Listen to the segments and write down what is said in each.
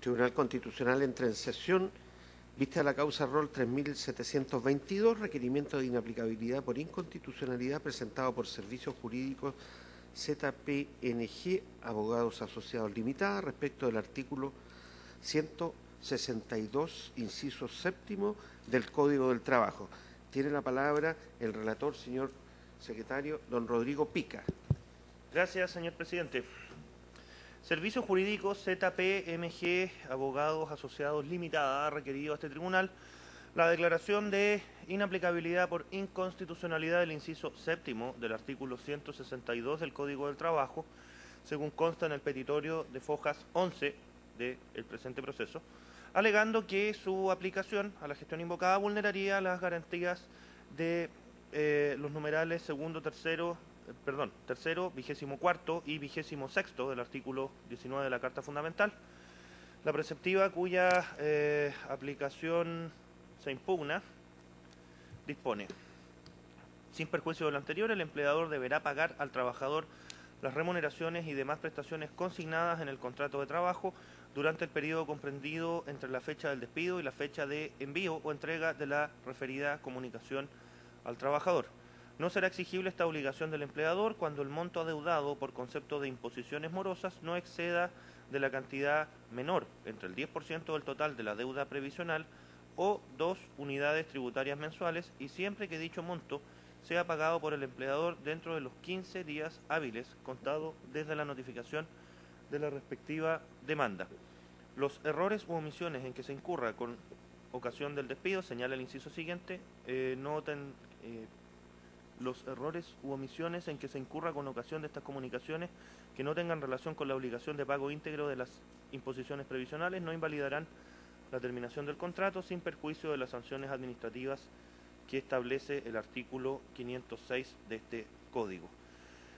Tribunal Constitucional entra en sesión. Vista la causa rol 3722, requerimiento de inaplicabilidad por inconstitucionalidad presentado por Servicios Jurídicos ZPNG, Abogados Asociados Limitada, respecto del artículo 162, inciso séptimo del Código del Trabajo. Tiene la palabra el relator, señor secretario, don Rodrigo Pica. Gracias, señor presidente. Servicios Jurídicos ZPMG, Abogados Asociados Limitada, ha requerido a este tribunal la declaración de inaplicabilidad por inconstitucionalidad del inciso séptimo del artículo 162 del Código del Trabajo, según consta en el petitorio de fojas 11 del presente proceso, alegando que su aplicación a la gestión invocada vulneraría las garantías de los numerales tercero, 24 y 26 del artículo 19 de la Carta Fundamental. La preceptiva cuya aplicación se impugna dispone: sin perjuicio de lo anterior, el empleador deberá pagar al trabajador las remuneraciones y demás prestaciones consignadas en el contrato de trabajo durante el periodo comprendido entre la fecha del despido y la fecha de envío o entrega de la referida comunicación al trabajador. No será exigible esta obligación del empleador cuando el monto adeudado por concepto de imposiciones morosas no exceda de la cantidad menor entre el 10% del total de la deuda previsional o 2 unidades tributarias mensuales, y siempre que dicho monto sea pagado por el empleador dentro de los 15 días hábiles contado desde la notificación de la respectiva demanda. Los errores u omisiones en que se incurra con ocasión del despido, señala el inciso siguiente, los errores u omisiones en que se incurra con ocasión de estas comunicaciones que no tengan relación con la obligación de pago íntegro de las imposiciones previsionales no invalidarán la terminación del contrato, sin perjuicio de las sanciones administrativas que establece el artículo 506 de este Código.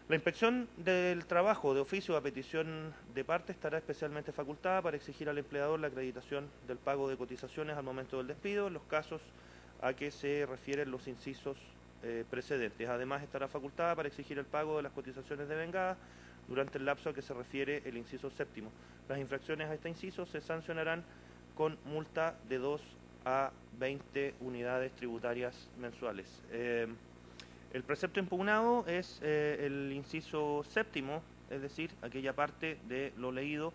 La inspección del trabajo de oficio a petición de parte estará especialmente facultada para exigir al empleador la acreditación del pago de cotizaciones al momento del despido en los casos a que se refieren los incisos precedentes. Además, estará facultada para exigir el pago de las cotizaciones devengadas durante el lapso a que se refiere el inciso séptimo. Las infracciones a este inciso se sancionarán con multa de 2 a 20 unidades tributarias mensuales. El precepto impugnado es el inciso séptimo, es decir, aquella parte de lo leído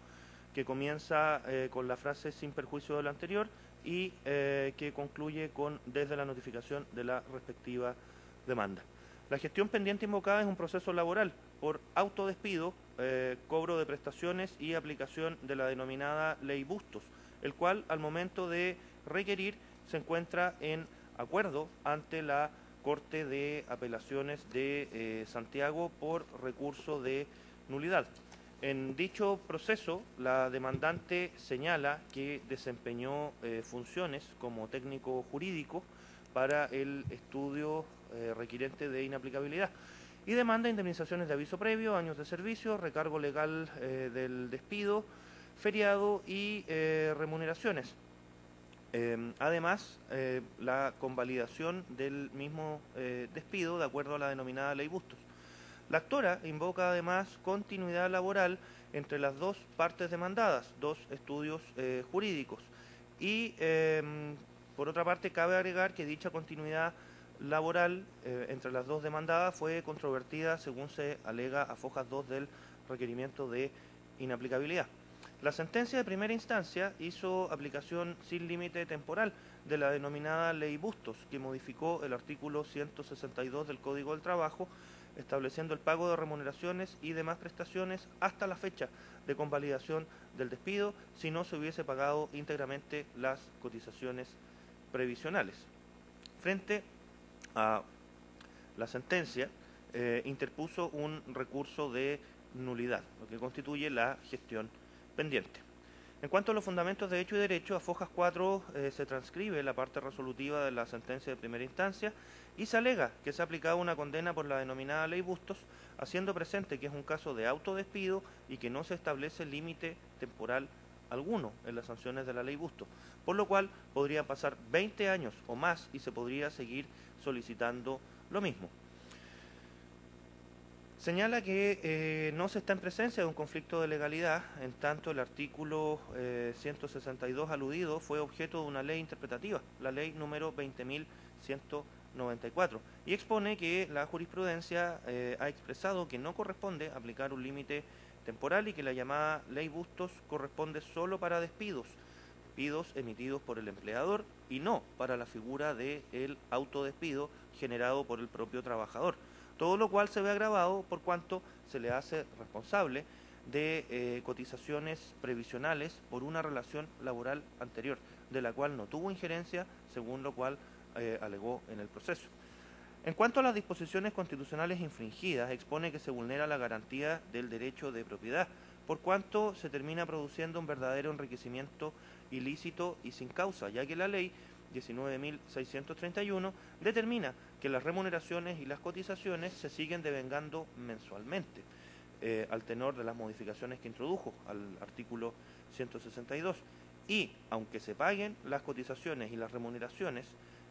que comienza con la frase sin perjuicio de lo anterior y que concluye con desde la notificación de la respectiva demanda. La gestión pendiente invocada es un proceso laboral por autodespido, cobro de prestaciones y aplicación de la denominada Ley Bustos, el cual al momento de requerir se encuentra en acuerdo ante la Corte de Apelaciones de Santiago por recurso de nulidad. En dicho proceso, la demandante señala que desempeñó funciones como técnico jurídico para el estudio requirente de inaplicabilidad y demanda indemnizaciones de aviso previo, años de servicio, recargo legal del despido, feriado y remuneraciones. Además, la convalidación del mismo despido de acuerdo a la denominada Ley Bustos. La actora invoca además continuidad laboral entre las dos partes demandadas, dos estudios jurídicos. Y por otra parte, cabe agregar que dicha continuidad laboral entre las dos demandadas fue controvertida según se alega a fojas 2 del requerimiento de inaplicabilidad. La sentencia de primera instancia hizo aplicación sin límite temporal de la denominada Ley Bustos, que modificó el artículo 162 del Código del Trabajo, estableciendo el pago de remuneraciones y demás prestaciones hasta la fecha de convalidación del despido, si no se hubiese pagado íntegramente las cotizaciones previsionales. Frente a la sentencia, interpuso un recurso de nulidad, lo que constituye la gestión pendiente. En cuanto a los fundamentos de hecho y derecho, a fojas 4 se transcribe la parte resolutiva de la sentencia de primera instancia y se alega que se ha aplicado una condena por la denominada Ley Bustos, haciendo presente que es un caso de autodespido y que no se establece límite temporal alguno en las sanciones de la Ley Bustos, por lo cual podría pasar 20 años o más y se podría seguir solicitando lo mismo. Señala que no se está en presencia de un conflicto de legalidad, en tanto el artículo 162 aludido fue objeto de una ley interpretativa, la ley número 20.194, y expone que la jurisprudencia ha expresado que no corresponde aplicar un límite temporal y que la llamada ley Bustos corresponde solo para despidos emitidos por el empleador y no para la figura del autodespido generado por el propio trabajador. Todo lo cual se ve agravado por cuanto se le hace responsable de cotizaciones previsionales por una relación laboral anterior, de la cual no tuvo injerencia, según lo cual alegó en el proceso. En cuanto a las disposiciones constitucionales infringidas, expone que se vulnera la garantía del derecho de propiedad, por cuanto se termina produciendo un verdadero enriquecimiento ilícito y sin causa, ya que la ley 19.631 determina que las remuneraciones y las cotizaciones se siguen devengando mensualmente, al tenor de las modificaciones que introdujo al artículo 162. Y, aunque se paguen las cotizaciones y las remuneraciones,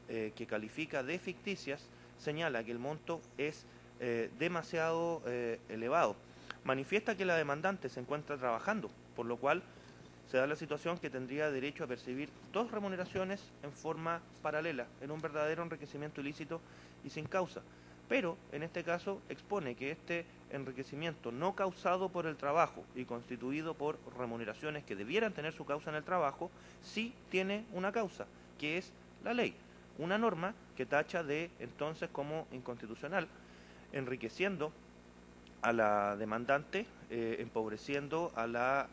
que califica de ficticias, señala que el monto es demasiado elevado. Manifiesta que la demandante se encuentra trabajando, por lo cual se da la situación que tendría derecho a percibir dos remuneraciones en forma paralela, en un verdadero enriquecimiento ilícito y sin causa. Pero, en este caso, expone que este enriquecimiento no causado por el trabajo y constituido por remuneraciones que debieran tener su causa en el trabajo, sí tiene una causa, que es la ley. Una norma que tacha de, entonces, como inconstitucional, enriqueciendo a la demandante, empobreciendo a la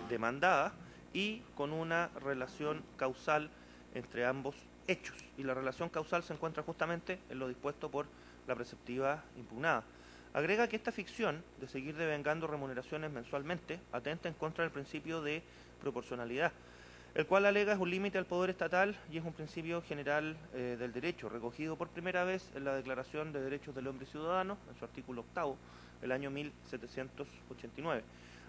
demandada y con una relación causal entre ambos hechos. Y la relación causal se encuentra justamente en lo dispuesto por la preceptiva impugnada. Agrega que esta ficción de seguir devengando remuneraciones mensualmente atenta en contra del principio de proporcionalidad, el cual alega es un límite al poder estatal y es un principio general del derecho, recogido por primera vez en la Declaración de Derechos del Hombre y Ciudadano, en su artículo 8º, el año 1789.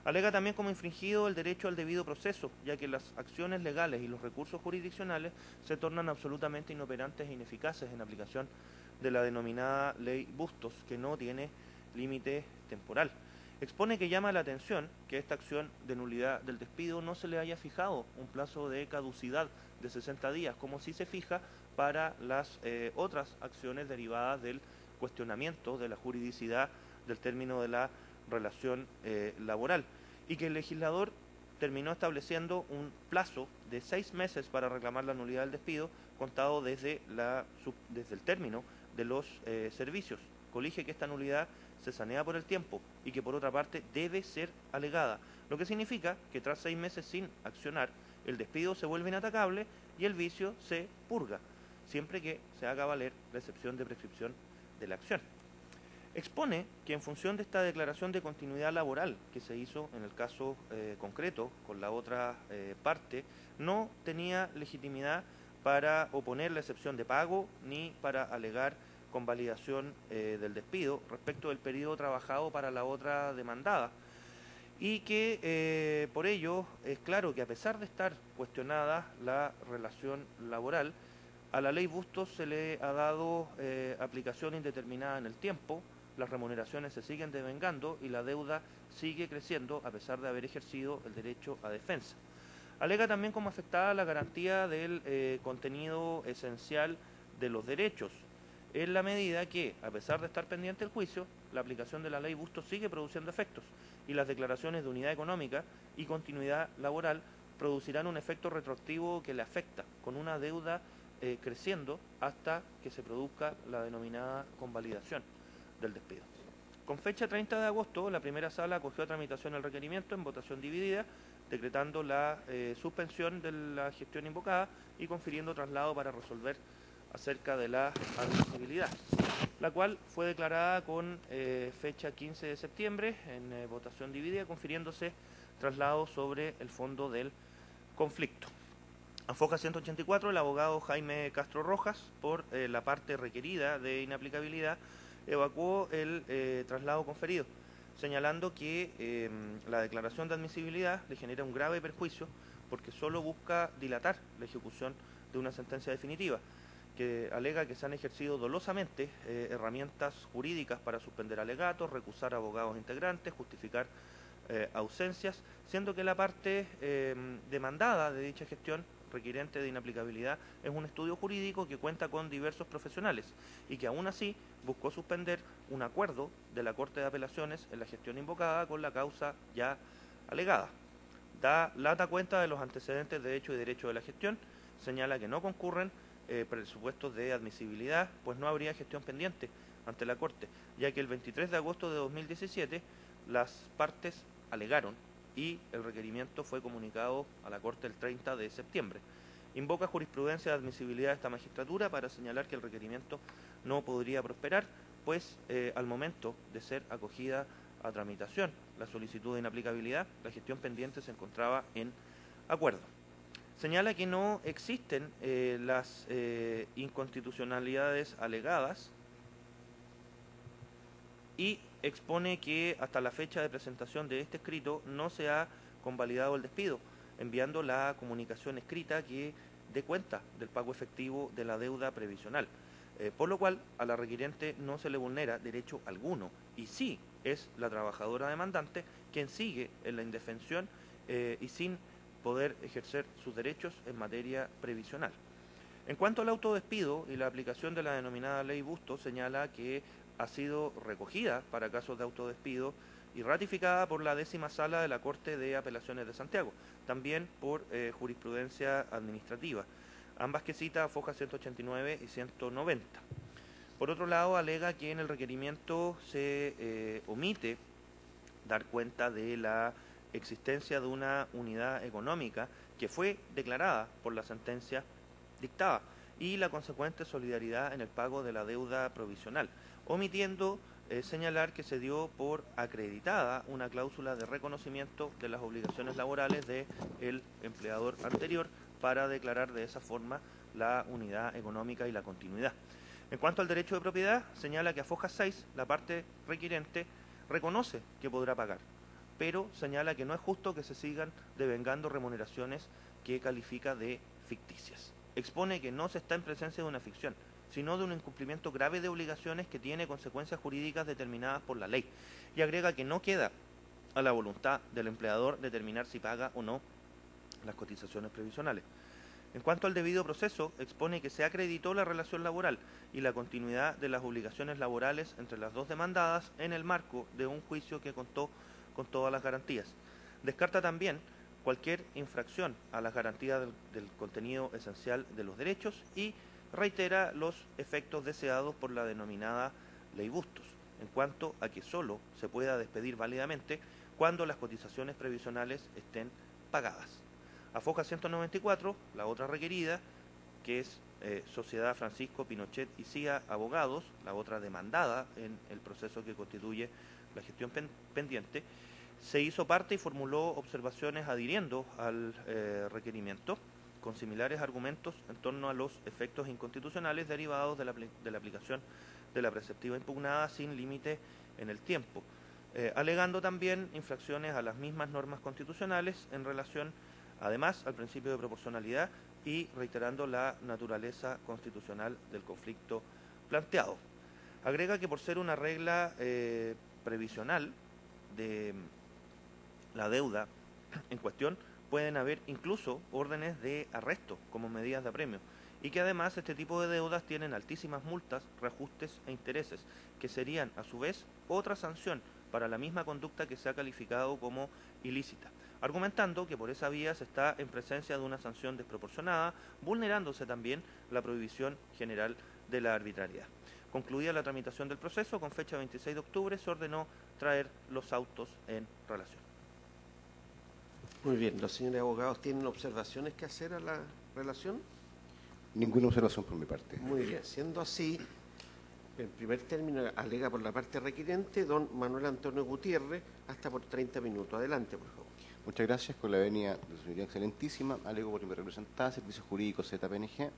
Alega también como infringido el derecho al debido proceso, ya que las acciones legales y los recursos jurisdiccionales se tornan absolutamente inoperantes e ineficaces en aplicación de la denominada ley Bustos, que no tiene límite temporal. Expone que llama la atención que esta acción de nulidad del despido no se le haya fijado un plazo de caducidad de 60 días, como sí se fija para las otras acciones derivadas del cuestionamiento de la juridicidad del término de la relación laboral, y que el legislador terminó estableciendo un plazo de 6 meses para reclamar la nulidad del despido, contado desde el término de los servicios. Colige que esta nulidad se sanea por el tiempo y que por otra parte debe ser alegada, lo que significa que tras 6 meses sin accionar, el despido se vuelve inatacable y el vicio se purga, siempre que se haga valer la excepción de prescripción de la acción. Expone que en función de esta declaración de continuidad laboral que se hizo en el caso concreto con la otra parte, no tenía legitimidad para oponer la excepción de pago ni para alegar convalidación del despido respecto del periodo trabajado para la otra demandada, y que por ello es claro que a pesar de estar cuestionada la relación laboral, a la ley Bustos se le ha dado aplicación indeterminada en el tiempo, las remuneraciones se siguen devengando y la deuda sigue creciendo a pesar de haber ejercido el derecho a defensa. Alega también como afectada la garantía del contenido esencial de los derechos, en la medida que, a pesar de estar pendiente el juicio, la aplicación de la ley Bustos sigue produciendo efectos y las declaraciones de unidad económica y continuidad laboral producirán un efecto retroactivo que le afecta, con una deuda creciendo hasta que se produzca la denominada convalidación del despido. Con fecha 30 de agosto, la primera sala acogió a tramitación el requerimiento en votación dividida, decretando la suspensión de la gestión invocada y confiriendo traslado para resolver acerca de la admisibilidad, la cual fue declarada con fecha 15 de septiembre en votación dividida, confiriéndose traslado sobre el fondo del conflicto. A foja 184, el abogado Jaime Castro Rojas, por la parte requerida de inaplicabilidad, evacuó el traslado conferido, señalando que la declaración de admisibilidad le genera un grave perjuicio porque solo busca dilatar la ejecución de una sentencia definitiva, que alega que se han ejercido dolosamente herramientas jurídicas para suspender alegatos, recusar abogados integrantes, justificar ausencias, siendo que la parte demandada de dicha gestión requiriente de inaplicabilidad es un estudio jurídico que cuenta con diversos profesionales y que aún así buscó suspender un acuerdo de la Corte de Apelaciones en la gestión invocada con la causa ya alegada. Da cuenta de los antecedentes de hecho y derecho de la gestión, señala que no concurren presupuestos de admisibilidad, pues no habría gestión pendiente ante la Corte, ya que el 23 de agosto de 2017 las partes alegaron y el requerimiento fue comunicado a la Corte el 30 de septiembre. Invoca jurisprudencia de admisibilidad de esta magistratura para señalar que el requerimiento no podría prosperar, pues al momento de ser acogida a tramitación la solicitud de inaplicabilidad, la gestión pendiente se encontraba en acuerdo. Señala que no existen las inconstitucionalidades alegadas y expone que hasta la fecha de presentación de este escrito no se ha convalidado el despido, enviando la comunicación escrita que dé cuenta del pago efectivo de la deuda previsional, por lo cual a la requiriente no se le vulnera derecho alguno y sí es la trabajadora demandante quien sigue en la indefensión y sin poder ejercer sus derechos en materia previsional. En cuanto al autodespido y la aplicación de la denominada Ley Bustos, señala que ha sido recogida para casos de autodespido y ratificada por la 10ª Sala de la Corte de Apelaciones de Santiago, también por jurisprudencia administrativa, ambas que cita Foja 189 y 190. Por otro lado, alega que en el requerimiento se omite dar cuenta de la existencia de una unidad económica que fue declarada por la sentencia dictada y la consecuente solidaridad en el pago de la deuda provisional, omitiendo señalar que se dio por acreditada una cláusula de reconocimiento de las obligaciones laborales del empleador anterior para declarar de esa forma la unidad económica y la continuidad. En cuanto al derecho de propiedad, señala que a Foja 6 la parte requiriente reconoce que podrá pagar, pero señala que no es justo que se sigan devengando remuneraciones que califica de ficticias. Expone que no se está en presencia de una ficción, sino de un incumplimiento grave de obligaciones que tiene consecuencias jurídicas determinadas por la ley, y agrega que no queda a la voluntad del empleador determinar si paga o no las cotizaciones previsionales. En cuanto al debido proceso, expone que se acreditó la relación laboral y la continuidad de las obligaciones laborales entre las dos demandadas en el marco de un juicio que contó con todas las garantías. Descarta también cualquier infracción a las garantías del contenido esencial de los derechos y reitera los efectos deseados por la denominada Ley Bustos, en cuanto a que solo se pueda despedir válidamente cuando las cotizaciones previsionales estén pagadas. A Foja 194, la otra requerida, que es Sociedad Francisco Pinochet y CIA Abogados, la otra demandada en el proceso que constituye la gestión pendiente, se hizo parte y formuló observaciones adhiriendo al requerimiento con similares argumentos en torno a los efectos inconstitucionales derivados de la aplicación de la preceptiva impugnada sin límite en el tiempo, alegando también infracciones a las mismas normas constitucionales en relación además al principio de proporcionalidad y reiterando la naturaleza constitucional del conflicto planteado. Agrega que por ser una regla previsional de la deuda en cuestión, pueden haber incluso órdenes de arresto como medidas de apremio y que además este tipo de deudas tienen altísimas multas, reajustes e intereses, que serían a su vez otra sanción para la misma conducta que se ha calificado como ilícita, argumentando que por esa vía se está en presencia de una sanción desproporcionada, vulnerándose también la prohibición general de la arbitrariedad. Concluida la tramitación del proceso, con fecha 26 de octubre se ordenó traer los autos en relación. Muy bien, ¿los señores abogados tienen observaciones que hacer a la relación? Ninguna observación por mi parte. Muy bien, siendo así, en primer término alega por la parte requirente don Manuel Antonio Gutiérrez, hasta por 30 minutos. Adelante, por favor. Muchas gracias. Con la venia de su señoría excelentísima, alego por mi representada, Servicios Jurídicos ZPNG,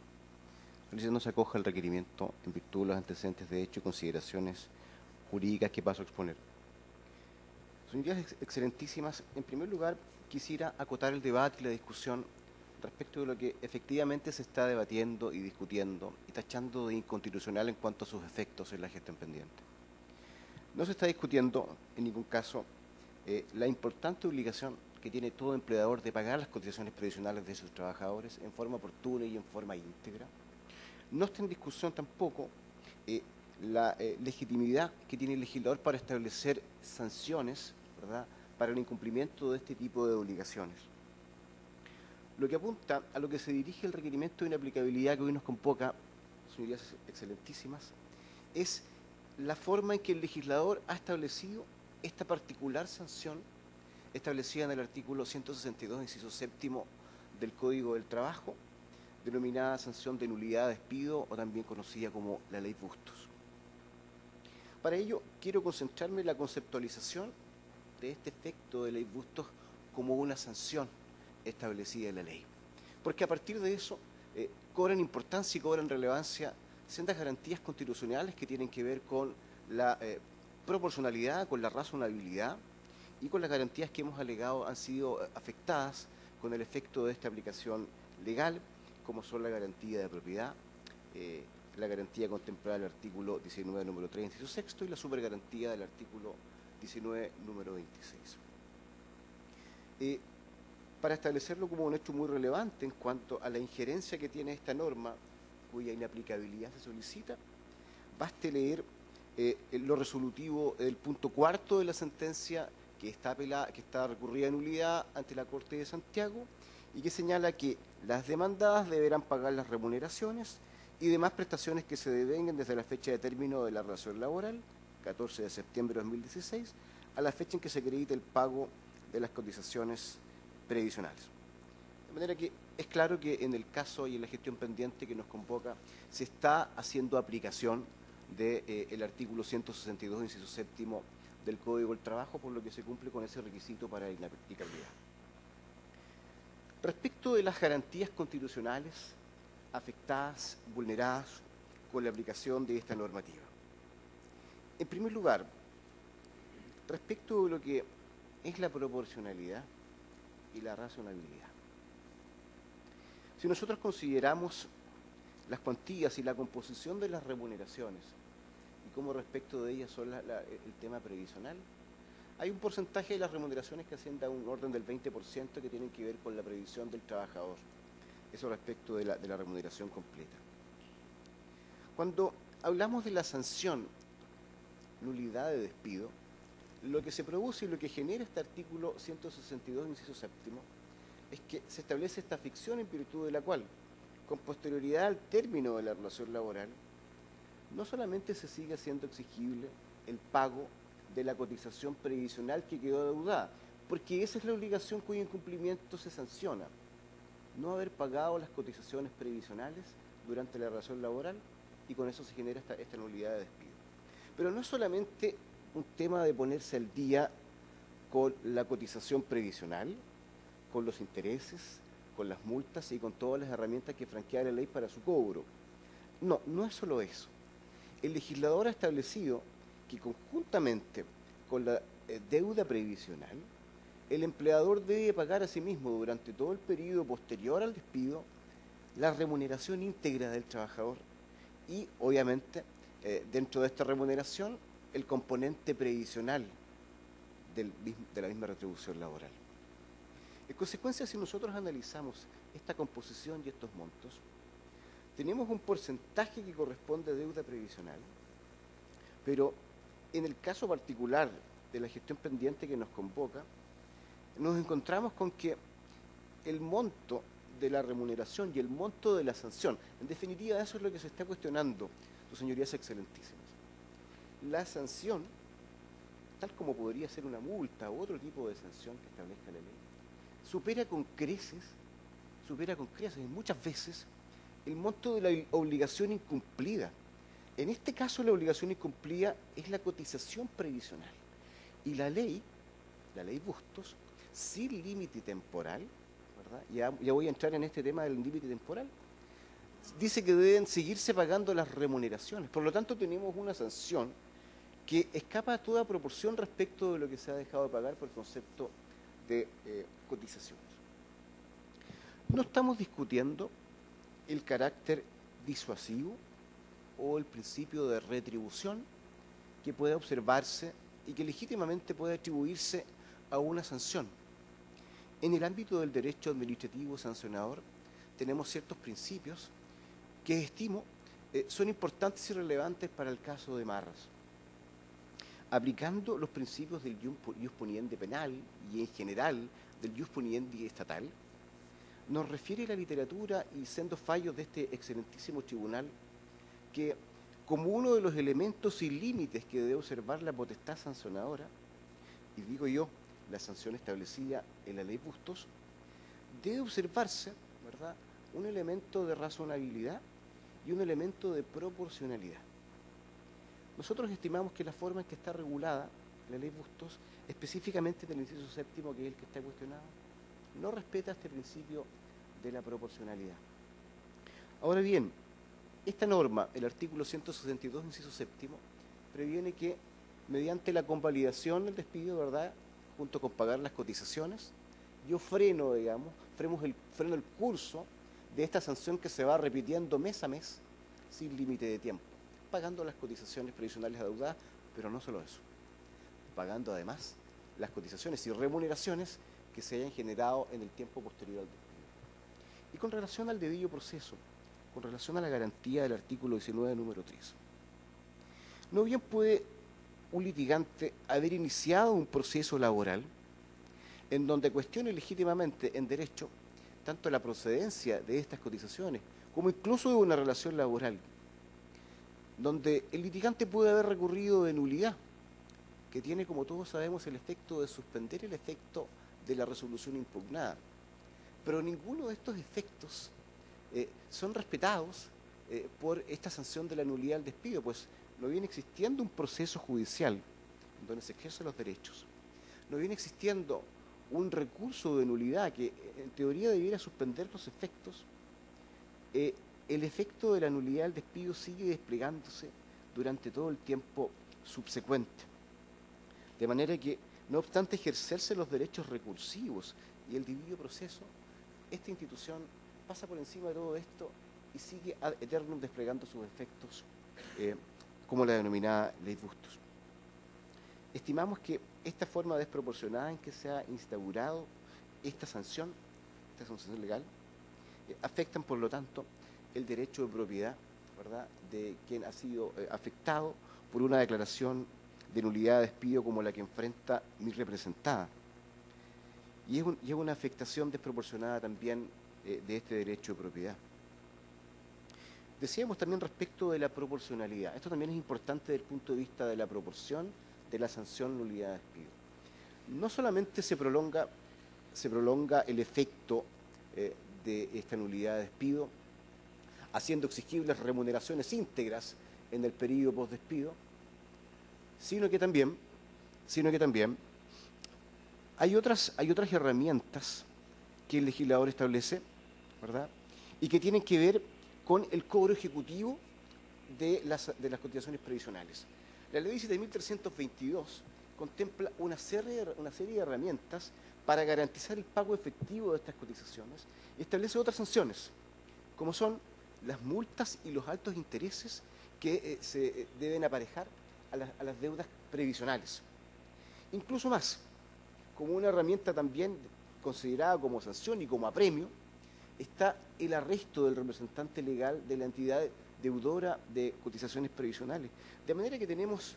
solicitando se acoja el requerimiento en virtud de los antecedentes de hecho y consideraciones jurídicas que paso a exponer. Señorías excelentísimas, en primer lugar quisiera acotar el debate y la discusión respecto de lo que efectivamente se está debatiendo y discutiendo y tachando de inconstitucional en cuanto a sus efectos en la gestión pendiente. No se está discutiendo en ningún caso la importante obligación que tiene todo empleador de pagar las cotizaciones previsionales de sus trabajadores en forma oportuna y en forma íntegra. No está en discusión tampoco la legitimidad que tiene el legislador para establecer sanciones, ¿verdad?, para el incumplimiento de este tipo de obligaciones. Lo que apunta a lo que se dirige el requerimiento de inaplicabilidad que hoy nos convoca, señorías excelentísimas, es la forma en que el legislador ha establecido esta particular sanción establecida en el artículo 162, inciso séptimo del Código del Trabajo, denominada sanción de nulidad de despido o también conocida como la Ley Bustos. Para ello, quiero concentrarme en la conceptualización de este efecto de Ley Bustos como una sanción establecida en la ley. Porque a partir de eso cobran importancia y cobran relevancia sendas garantías constitucionales que tienen que ver con la proporcionalidad, con la razonabilidad y con las garantías que hemos alegado han sido afectadas con el efecto de esta aplicación legal, como son la garantía de propiedad, la garantía contemplada en el artículo 19, número 3, inciso sexto, y la supergarantía del artículo 19, número 26. Para establecerlo como un hecho muy relevante en cuanto a la injerencia que tiene esta norma, cuya inaplicabilidad se solicita, baste leer lo resolutivo del punto cuarto de la sentencia que está recurrida en nulidad ante la Corte de Santiago y que señala que las demandadas deberán pagar las remuneraciones y demás prestaciones que se devenguen desde la fecha de término de la relación laboral, 14 de septiembre de 2016, a la fecha en que se acredite el pago de las cotizaciones previsionales. De manera que es claro que en el caso y en la gestión pendiente que nos convoca se está haciendo aplicación del artículo 162, inciso séptimo del Código del Trabajo, por lo que se cumple con ese requisito para inaplicabilidad. Respecto de las garantías constitucionales afectadas, vulneradas con la aplicación de esta normativa. En primer lugar, respecto de lo que es la proporcionalidad y la razonabilidad. Si nosotros consideramos las cuantías y la composición de las remuneraciones y cómo respecto de ellas son el tema previsional, hay un porcentaje de las remuneraciones que asciende a un orden del 20% que tienen que ver con la previsión del trabajador. Eso respecto de la remuneración completa. Cuando hablamos de la sanción, nulidad de despido, lo que se produce y lo que genera este artículo 162, inciso séptimo, es que se establece esta ficción en virtud de la cual, con posterioridad al término de la relación laboral, no solamente se sigue siendo exigible el pago de la cotización previsional que quedó adeudada, porque esa es la obligación cuyo incumplimiento se sanciona, no haber pagado las cotizaciones previsionales durante la relación laboral y con eso se genera esta nulidad de despido. Pero no es solamente un tema de ponerse al día con la cotización previsional, con los intereses, con las multas y con todas las herramientas que franquea la ley para su cobro. No, no es solo eso. El legislador ha establecido que conjuntamente con la deuda previsional, el empleador debe pagar a sí mismo durante todo el periodo posterior al despido la remuneración íntegra del trabajador y, obviamente, dentro de esta remuneración, el componente previsional de la misma retribución laboral. En consecuencia, si nosotros analizamos esta composición y estos montos, tenemos un porcentaje que corresponde a deuda previsional, pero en el caso particular de la gestión pendiente que nos convoca, nos encontramos con que el monto de la remuneración y el monto de la sanción, en definitiva eso es lo que se está cuestionando, sus señorías excelentísimas. La sanción, tal como podría ser una multa u otro tipo de sanción que establezca la ley, supera con creces, y muchas veces, el monto de la obligación incumplida. En este caso la obligación incumplida es la cotización previsional. Y la ley Bustos, sin límite temporal, ¿verdad? Ya voy a entrar en este tema del límite temporal, dice que deben seguirse pagando las remuneraciones. Por lo tanto, tenemos una sanción que escapa a toda proporción respecto de lo que se ha dejado de pagar por concepto de cotizaciones. No estamos discutiendo el carácter disuasivo o el principio de retribución que puede observarse y que legítimamente puede atribuirse a una sanción. En el ámbito del derecho administrativo sancionador tenemos ciertos principios que estimo son importantes y relevantes para el caso de Marras. Aplicando los principios del ius puniendi penal y en general del ius puniendi estatal, nos refiere la literatura y sendos fallos de este excelentísimo tribunal que, como uno de los elementos y límites que debe observar la potestad sancionadora, y digo yo, la sanción establecida en la ley Bustos, debe observarse, ¿verdad?, un elemento de razonabilidad y un elemento de proporcionalidad. Nosotros estimamos que la forma en que está regulada la ley Bustos, específicamente del inciso séptimo, que es el que está cuestionado, no respeta este principio de la proporcionalidad. Ahora bien, esta norma, el artículo 162, inciso séptimo, previene que mediante la convalidación del despido, ¿verdad?, junto con pagar las cotizaciones, yo freno, digamos, freno el curso de esta sanción que se va repitiendo mes a mes sin límite de tiempo, pagando las cotizaciones previsionales adeudadas, pero no solo eso, pagando además las cotizaciones y remuneraciones que se hayan generado en el tiempo posterior al despido. Y con relación al debido proceso, con relación a la garantía del artículo 19, número 3, no bien puede un litigante haber iniciado un proceso laboral en donde cuestione legítimamente en derecho tanto la procedencia de estas cotizaciones como incluso de una relación laboral, donde el litigante puede haber recurrido de nulidad, que tiene, como todos sabemos, el efecto de suspender el efecto de la resolución impugnada. Pero ninguno de estos efectos son respetados por esta sanción de la nulidad del despido, pues no viene existiendo un proceso judicial donde se ejercen los derechos, no viene existiendo un recurso de nulidad que en teoría debiera suspender los efectos. El efecto de la nulidad del despido sigue desplegándose durante todo el tiempo subsecuente, de manera que, no obstante ejercerse los derechos recursivos y el debido proceso, esta institución pasa por encima de todo esto y sigue ad eternum desplegando sus efectos como la denominada ley Bustos. Estimamos que esta forma desproporcionada en que se ha instaurado esta sanción legal, afectan, por lo tanto, el derecho de propiedad, ¿verdad?, de quien ha sido afectado por una declaración de nulidad de despido como la que enfrenta mi representada. Y es una afectación desproporcionada también de este derecho de propiedad. Decíamos también respecto de la proporcionalidad. Esto también es importante desde el punto de vista de la proporción de la sanción nulidad de despido. No solamente se prolonga el efecto de esta nulidad de despido, haciendo exigibles remuneraciones íntegras en el periodo postdespido, sino que también hay otras herramientas que el legislador establece, ¿verdad?, y que tienen que ver con el cobro ejecutivo de las cotizaciones previsionales. La ley 7.322 contempla una serie de herramientas para garantizar el pago efectivo de estas cotizaciones y establece otras sanciones, como son las multas y los altos intereses que se deben aparejar a las deudas previsionales. Incluso más, como una herramienta también considerada como sanción y como apremio, está el arresto del representante legal de la entidad deudora de cotizaciones previsionales. De manera que tenemos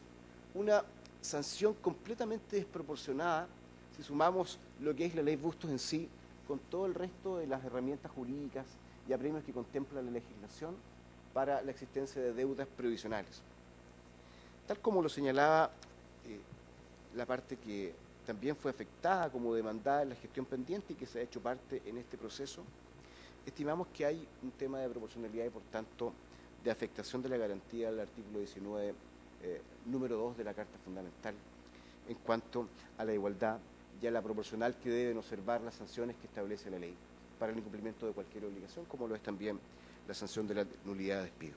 una sanción completamente desproporcionada si sumamos lo que es la ley Bustos en sí con todo el resto de las herramientas jurídicas y apremios que contempla la legislación para la existencia de deudas previsionales. Tal como lo señalaba la parte que también fue afectada como demandada en la gestión pendiente y que se ha hecho parte en este proceso, estimamos que hay un tema de proporcionalidad y, por tanto, de afectación de la garantía del artículo 19, número 2 de la Carta Fundamental, en cuanto a la igualdad y a la proporcional que deben observar las sanciones que establece la ley para el incumplimiento de cualquier obligación, como lo es también la sanción de la nulidad de despido.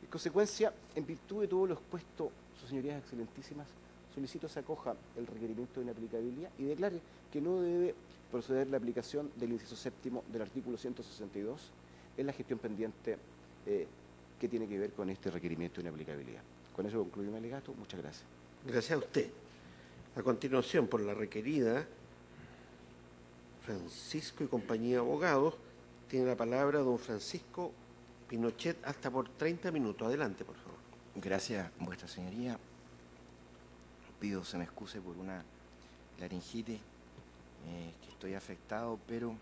En consecuencia, en virtud de todo lo expuesto, sus señorías excelentísimas, solicito se acoja el requerimiento de inaplicabilidad y declare que no debe proceder la aplicación del inciso séptimo del artículo 162 en la gestión pendiente que tiene que ver con este requerimiento de inaplicabilidad. Con eso concluyo mi alegato. Muchas gracias. Gracias a usted. A continuación, por la requerida, Francisco y compañía de abogados, tiene la palabra don Francisco Pinochet, hasta por 30 minutos. Adelante, por favor. Gracias, vuestra señoría. Pido se me excuse por una laringitis, que estoy afectado, pero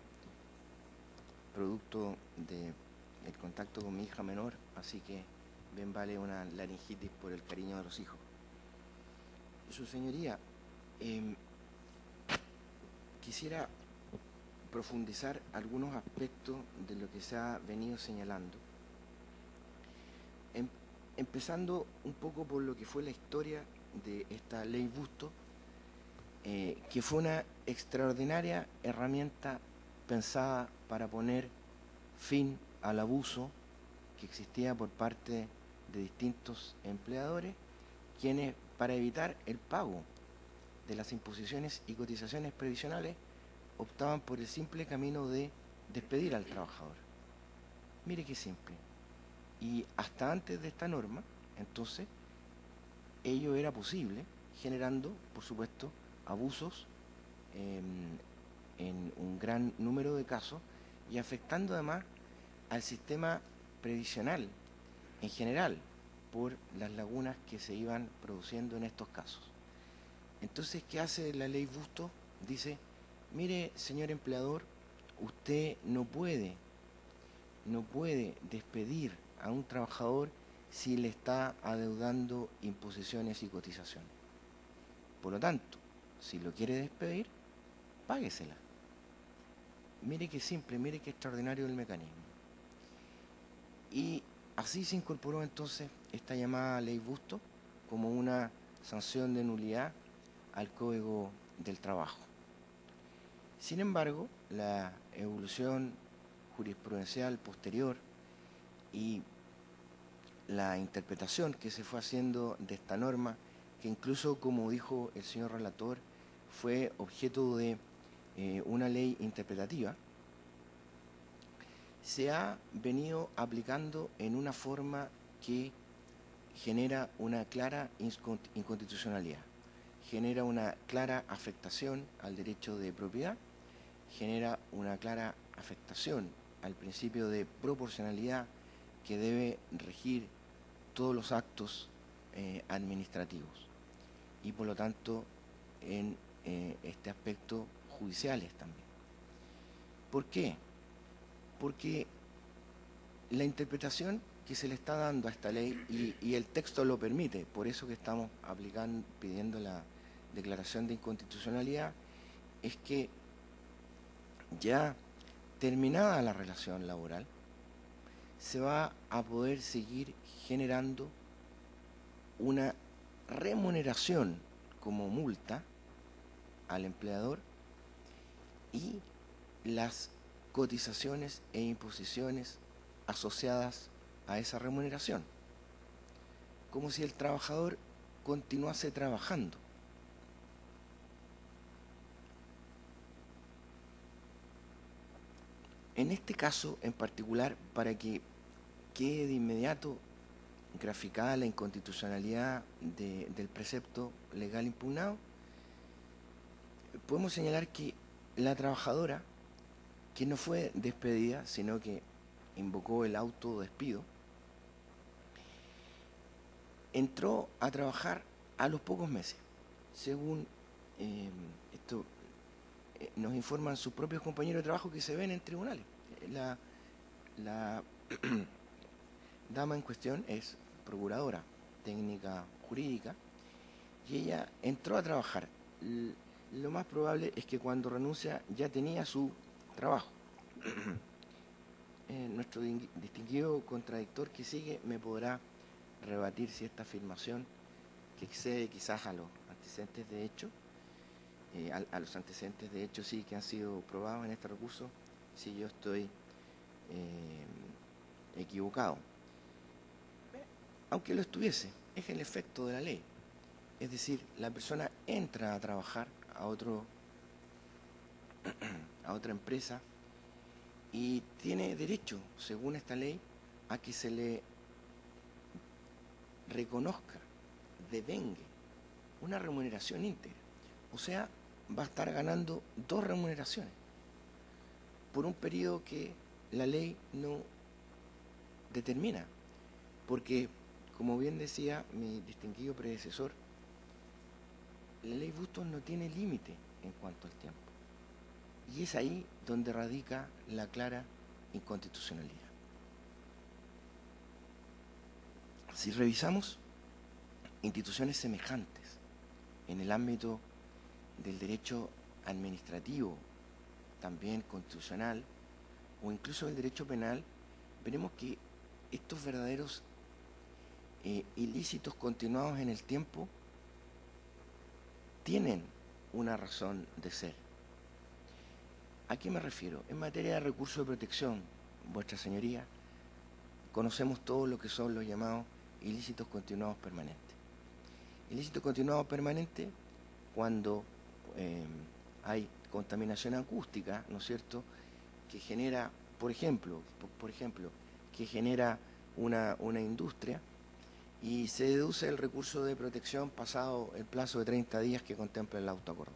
producto del contacto con mi hija menor, así que bien vale una laringitis por el cariño de los hijos. Su señoría, quisiera profundizar algunos aspectos de lo que se ha venido señalando, empezando un poco por lo que fue la historia de esta ley Busto, que fue una extraordinaria herramienta pensada para poner fin al abuso que existía por parte de distintos empleadores, quienes, para evitar el pago de las imposiciones y cotizaciones previsionales, optaban por el simple camino de despedir al trabajador. Mire qué simple. Y hasta antes de esta norma, entonces, ello era posible, generando, por supuesto, abusos en un gran número de casos y afectando además al sistema previsional en general por las lagunas que se iban produciendo en estos casos. Entonces, ¿qué hace la ley Busto? Dice, mire, señor empleador, usted no puede despedir a un trabajador si le está adeudando imposiciones y cotizaciones. Por lo tanto, si lo quiere despedir, páguesela. Mire qué simple, mire qué extraordinario el mecanismo. Y así se incorporó entonces esta llamada ley Busto como una sanción de nulidad al Código del Trabajo. Sin embargo, la evolución jurisprudencial posterior y la interpretación que se fue haciendo de esta norma, que incluso, como dijo el señor relator, fue objeto de una ley interpretativa, se ha venido aplicando en una forma que genera una clara inconstitucionalidad, genera una clara afectación al derecho de propiedad, genera una clara afectación al principio de proporcionalidad que debe regir todos los actos administrativos y por lo tanto en este aspecto judiciales también. ¿Por qué? Porque la interpretación que se le está dando a esta ley, y el texto lo permite, por eso que estamos pidiendo la declaración de inconstitucionalidad, es que ya terminada la relación laboral, se va a poder seguir generando una remuneración como multa al empleador y las cotizaciones e imposiciones asociadas a esa remuneración, como si el trabajador continuase trabajando. En este caso en particular, para que quede de inmediato graficada la inconstitucionalidad del precepto legal impugnado, podemos señalar que la trabajadora, que no fue despedida, sino que invocó el autodespido, entró a trabajar a los pocos meses, según esto nos informan sus propios compañeros de trabajo que se ven en tribunales. La dama en cuestión es procuradora técnica jurídica y ella entró a trabajar. Lo más probable es que cuando renuncia ya tenía su trabajo. Nuestro distinguido contradictor que sigue me podrá rebatir si esta afirmación, que excede quizás a los antecedentes de hecho, a los antecedentes de hecho sí que han sido probados en este recurso, si yo estoy equivocado. Aunque lo estuviese, es el efecto de la ley. Es decir, la persona entra a trabajar a otra empresa y tiene derecho, según esta ley, a que se le reconozca, devengue, una remuneración íntegra. O sea, va a estar ganando 2 remuneraciones por un periodo que la ley no determina. Porque, como bien decía mi distinguido predecesor, la ley Bustos no tiene límite en cuanto al tiempo. Y es ahí donde radica la clara inconstitucionalidad. Si revisamos instituciones semejantes en el ámbito del derecho administrativo, también constitucional, o incluso del derecho penal, veremos que estos verdaderos ilícitos continuados en el tiempo tienen una razón de ser. ¿A qué me refiero? En materia de recursos de protección, vuestra señoría, conocemos todo lo que son los llamados ilícitos continuados permanentes. Ilícitos continuados permanentes cuando hay contaminación acústica, ¿no es cierto?, que genera, por ejemplo, que genera una industria y se deduce el recurso de protección pasado el plazo de 30 días que contempla el autoacuerdo.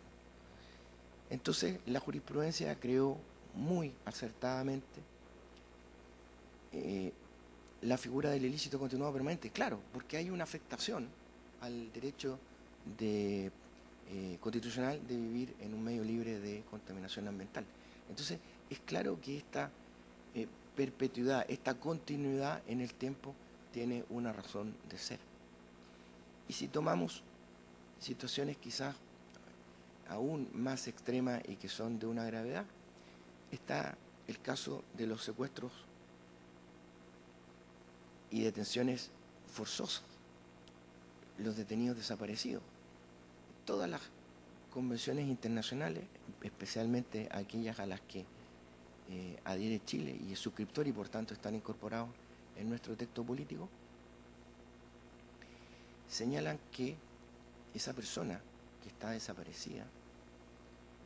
Entonces, la jurisprudencia creó muy acertadamente la figura del ilícito continuado permanente, claro, porque hay una afectación al derecho constitucional de vivir en un medio libre de contaminación ambiental. Entonces, es claro que esta perpetuidad, esta continuidad en el tiempo tiene una razón de ser. Y si tomamos situaciones quizás aún más extremas y que son de una gravedad, está el caso de los secuestros y detenciones forzosas, los detenidos desaparecidos. Todas las convenciones internacionales, especialmente aquellas a las que adhiere Chile y es suscriptor y por tanto están incorporados en nuestro texto político, señalan que esa persona que está desaparecida,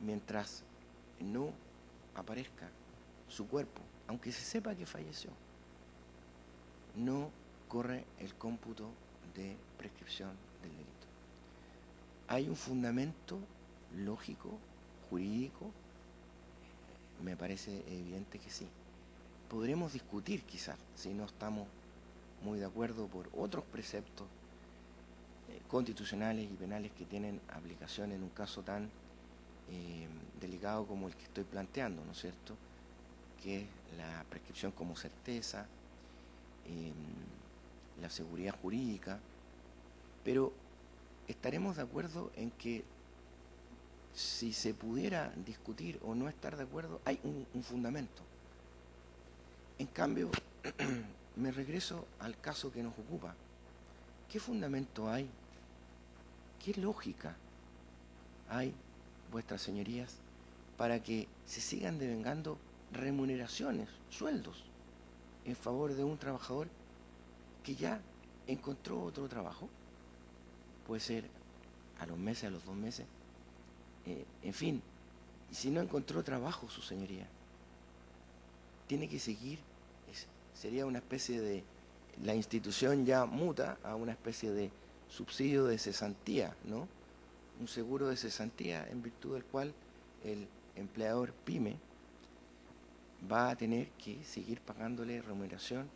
mientras no aparezca su cuerpo, aunque se sepa que falleció, no corre el cómputo de prescripción del delito. ¿Hay un fundamento lógico, jurídico? Me parece evidente que sí. Podremos discutir quizás, si no estamos muy de acuerdo, por otros preceptos constitucionales y penales que tienen aplicación en un caso tan delicado como el que estoy planteando, ¿no es cierto?, que es la prescripción como certeza, la seguridad jurídica, pero estaremos de acuerdo en que si se pudiera discutir o no estar de acuerdo, hay un fundamento. En cambio, me regreso al caso que nos ocupa. ¿Qué fundamento hay? ¿Qué lógica hay, vuestras señorías, para que se sigan devengando remuneraciones, sueldos, en favor de un trabajador que ya encontró otro trabajo? Puede ser a los meses, a los 2 meses, en fin, si no encontró trabajo, su señoría, tiene que seguir, sería una especie de, la institución ya muta a una especie de subsidio de cesantía, ¿no? Un seguro de cesantía en virtud del cual el empleador PYME va a tener que seguir pagándole remuneración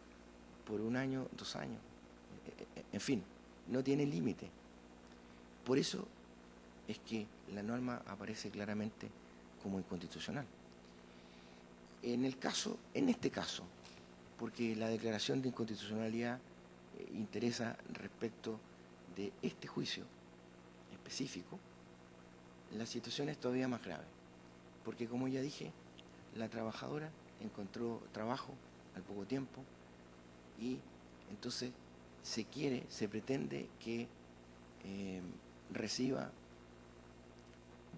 por 1 año, 2 años, en fin, no tiene límite. Por eso es que la norma aparece claramente como inconstitucional. En este caso, porque la declaración de inconstitucionalidad interesa respecto de este juicio específico, la situación es todavía más grave, porque como ya dije, la trabajadora encontró trabajo al poco tiempo y entonces se pretende que reciba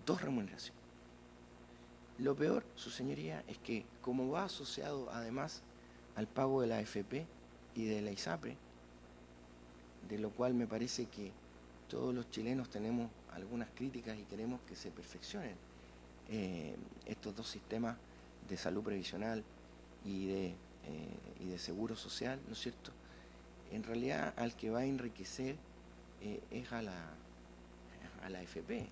2 remuneraciones. Lo peor, su señoría, es que como va asociado además al pago de la AFP y de la ISAPRE, de lo cual me parece que todos los chilenos tenemos algunas críticas y queremos que se perfeccionen estos dos sistemas de salud previsional y de seguro social, ¿no es cierto? En realidad al que va a enriquecer es a la AFP,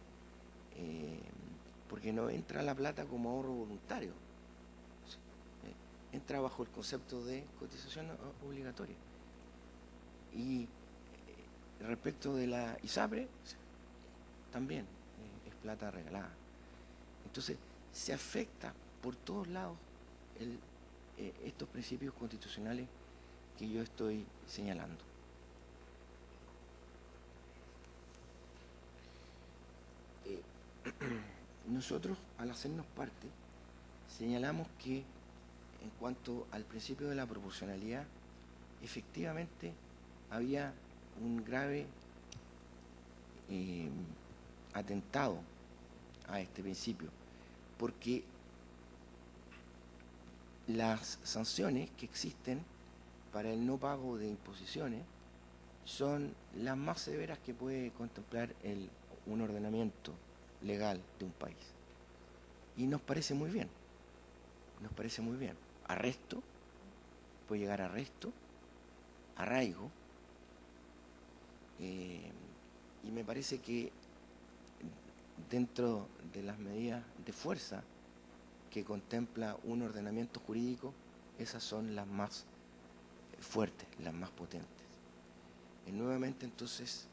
porque no entra la plata como ahorro voluntario, entra bajo el concepto de cotización obligatoria. Y respecto de la ISAPRE, también es plata regalada. Entonces, se afecta por todos lados estos principios constitucionales que yo estoy señalando. Nosotros, al hacernos parte, señalamos que en cuanto al principio de la proporcionalidad, efectivamente había un grave atentado a este principio, porque las sanciones que existen para el no pago de imposiciones son las más severas que puede contemplar un ordenamiento legal de un país. Y nos parece muy bien, Arresto, puede llegar a arresto, arraigo, y me parece que dentro de las medidas de fuerza que contempla un ordenamiento jurídico, esas son las más fuertes, las más potentes. Y nuevamente entonces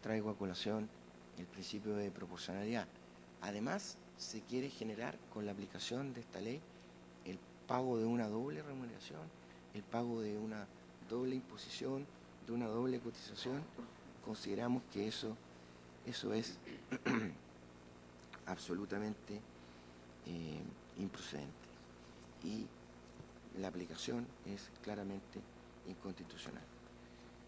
traigo a colación el principio de proporcionalidad. Además, se quiere generar con la aplicación de esta ley el pago de una doble remuneración, el pago de una doble imposición, de una doble cotización. Consideramos que eso es absolutamente improcedente y la aplicación es claramente inconstitucional.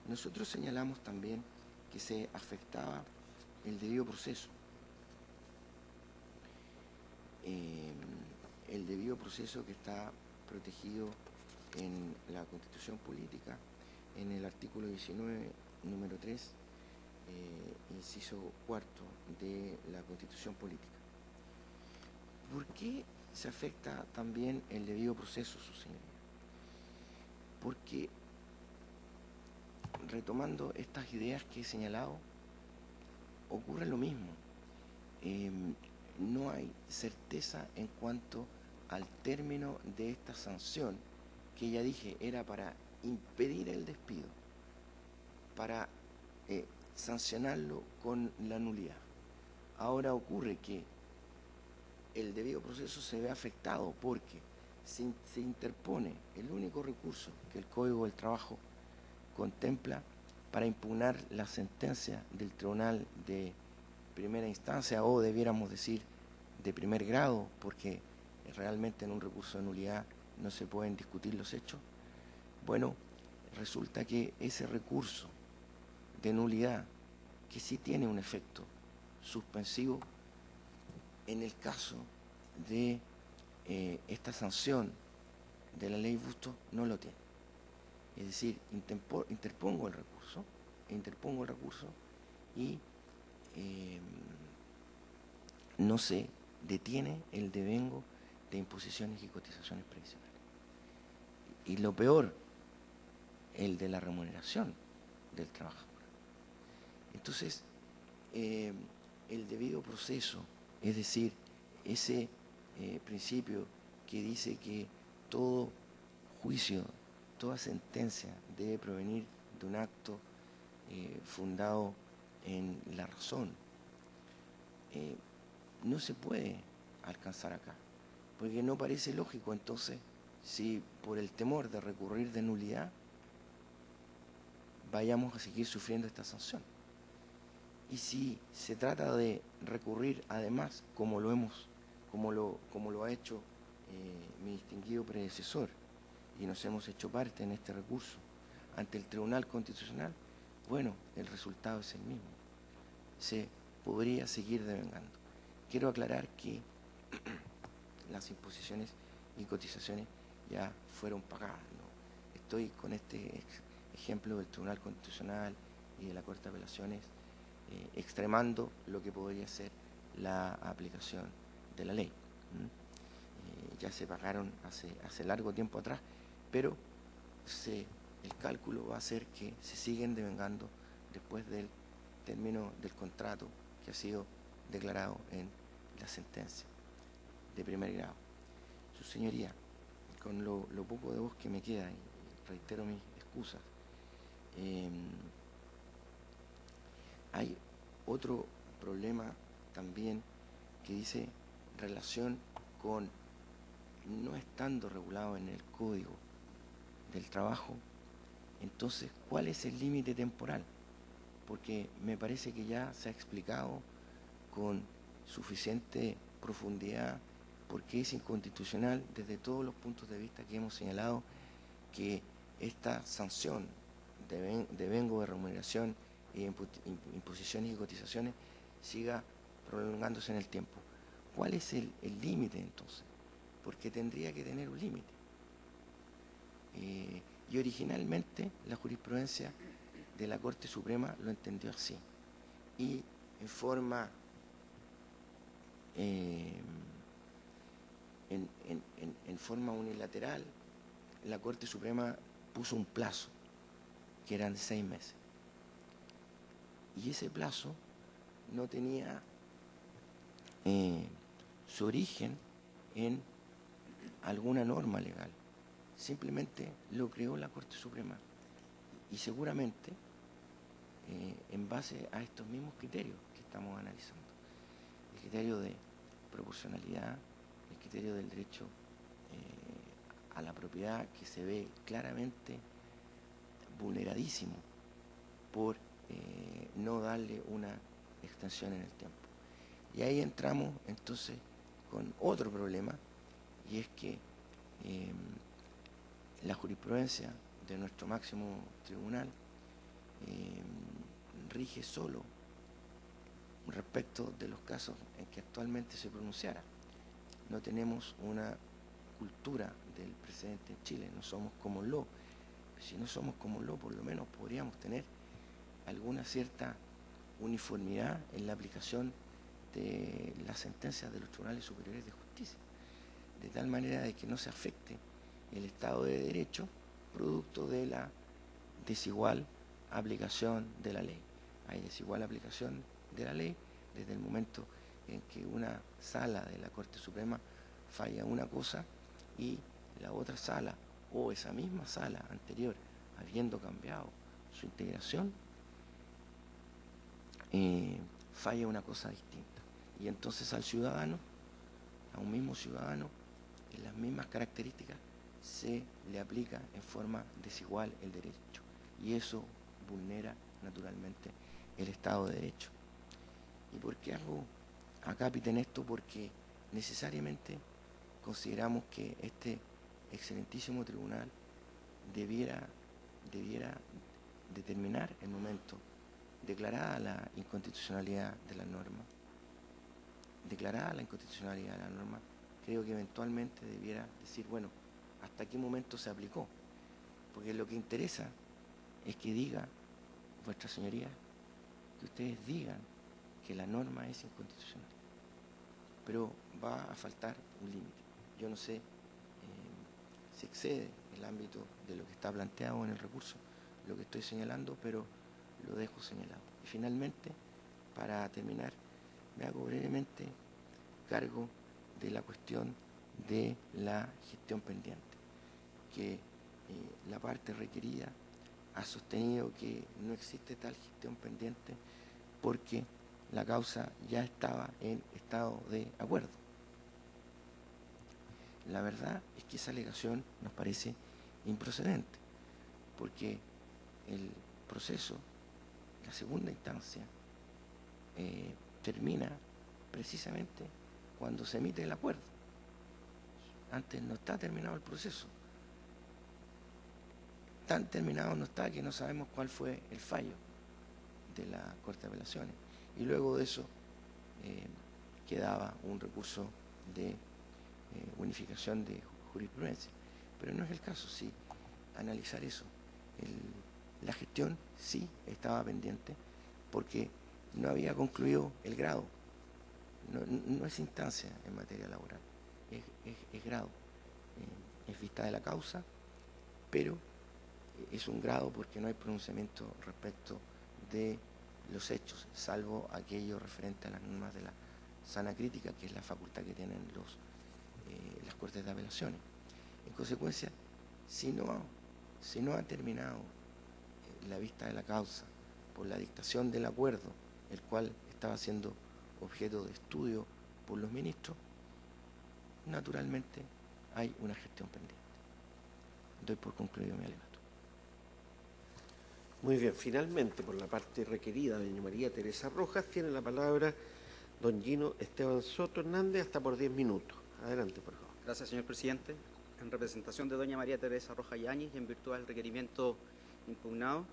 Nosotros señalamos también que se afectaba el debido proceso. El debido proceso que está protegido en la Constitución Política, en el artículo 19, número 3, inciso cuarto de la Constitución Política. ¿Por qué se afecta también el debido proceso, su señoría? Porque, retomando estas ideas que he señalado, ocurre lo mismo. No hay certeza en cuanto al término de esta sanción, que ya dije era para impedir el despido, para sancionarlo con la nulidad. Ahora ocurre que el debido proceso se ve afectado porque se interpone el único recurso que el Código del Trabajo contempla para impugnar la sentencia del Tribunal de Primera Instancia, o debiéramos decir de primer grado, porque realmente en un recurso de nulidad no se pueden discutir los hechos. Bueno, resulta que ese recurso de nulidad, que sí tiene un efecto suspensivo, en el caso de esta sanción de la ley Bustos, no lo tiene. Es decir, interpongo el recurso y no se detiene el devengo de imposiciones y cotizaciones previsionales. Y lo peor, el de la remuneración del trabajador. Entonces, el debido proceso, es decir, ese principio que dice que todo juicio, toda sentencia debe provenir de un acto fundado en la razón, no se puede alcanzar acá, porque no parece lógico entonces si por el temor de recurrir de nulidad vayamos a seguir sufriendo esta sanción. Y si se trata de recurrir además, como lo ha hecho mi distinguido predecesor, y nos hemos hecho parte en este recurso ante el Tribunal Constitucional, bueno, el resultado es el mismo. Se podría seguir devengando. Quiero aclarar que las imposiciones y cotizaciones ya fueron pagadas, ¿no? Estoy con este ejemplo del Tribunal Constitucional y de la Corte de Apelaciones extremando lo que podría ser la aplicación de la ley. Ya se pagaron hace largo tiempo atrás, pero el cálculo va a ser que se siguen devengando después del término del contrato que ha sido declarado en la sentencia de primer grado. Su señoría, con lo poco de voz que me queda, y reitero mis excusas, hay otro problema también que dice relación con no estando regulado en el Código del Trabajo. Entonces, ¿cuál es el límite temporal? Porque me parece que ya se ha explicado con suficiente profundidad por qué es inconstitucional desde todos los puntos de vista que hemos señalado que esta sanción de devengo de remuneración e imposiciones y cotizaciones siga prolongándose en el tiempo. ¿Cuál es el límite entonces? Porque tendría que tener un límite. Y originalmente la jurisprudencia de la Corte Suprema lo entendió así. Y en forma unilateral, la Corte Suprema puso un plazo, que eran 6 meses. Y ese plazo no tenía su origen en alguna norma legal. Simplemente lo creó la Corte Suprema. Y seguramente en base a estos mismos criterios que estamos analizando. El criterio de proporcionalidad, el criterio del derecho a la propiedad, que se ve claramente vulneradísimo por no darle una extensión en el tiempo. Y ahí entramos entonces con otro problema, y es que la jurisprudencia de nuestro máximo tribunal rige solo respecto de los casos en que actualmente se pronunciara. No tenemos una cultura del precedente en Chile, no somos como lo. Si no somos como lo, por lo menos podríamos tener alguna cierta uniformidad en la aplicación de las sentencias de los tribunales superiores de justicia, de tal manera de que no se afecte el Estado de Derecho producto de la desigual aplicación de la ley. Hay desigual aplicación de la ley desde el momento en que una sala de la Corte Suprema falla una cosa y la otra sala, o esa misma sala anterior, habiendo cambiado su integración, falla una cosa distinta. Y entonces al ciudadano, a un mismo ciudadano, en las mismas características, se le aplica en forma desigual el derecho. Y eso vulnera naturalmente el Estado de Derecho. ¿Y por qué hago acápite en esto? Porque necesariamente consideramos que este excelentísimo tribunal debiera determinar el momento, declarada la inconstitucionalidad de la norma, creo que eventualmente debiera decir, bueno, ¿hasta qué momento se aplicó? Porque lo que interesa es que diga, vuestra señoría, que ustedes digan que la norma es inconstitucional. Pero va a faltar un límite. Yo no sé si excede el ámbito de lo que está planteado en el recurso, lo que estoy señalando, pero lo dejo señalado. Y finalmente, para terminar, me hago brevemente cargo de la cuestión de la gestión pendiente, que la parte requerida ha sostenido que no existe tal gestión pendiente porque la causa ya estaba en estado de acuerdo. La verdad es que esa alegación nos parece improcedente, porque el proceso, la segunda instancia, termina precisamente cuando se emite el acuerdo. Antes no está terminado el proceso. Tan terminado no está que no sabemos cuál fue el fallo de la Corte de Apelaciones. Y luego de eso quedaba un recurso de unificación de jurisprudencia. Pero no es el caso, sí, analizar eso. La gestión sí estaba pendiente porque no había concluido el grado. No es instancia en materia laboral, es grado. Es vista de la causa, pero es un grado porque no hay pronunciamiento respecto de los hechos, salvo aquello referente a las normas de la sana crítica, que es la facultad que tienen las Cortes de Apelaciones. En consecuencia, si no ha terminado la vista de la causa por la dictación del acuerdo, el cual estaba siendo objeto de estudio por los ministros, naturalmente hay una gestión pendiente. Doy por concluido mi alegato. Muy bien, finalmente, por la parte requerida, doña María Teresa Rojas, tiene la palabra don Gino Esteban Soto Hernández, hasta por 10 minutos. Adelante, por favor. Gracias, señor presidente. En representación de doña María Teresa Rojas Yáñez y en virtud del requerimiento impugnado,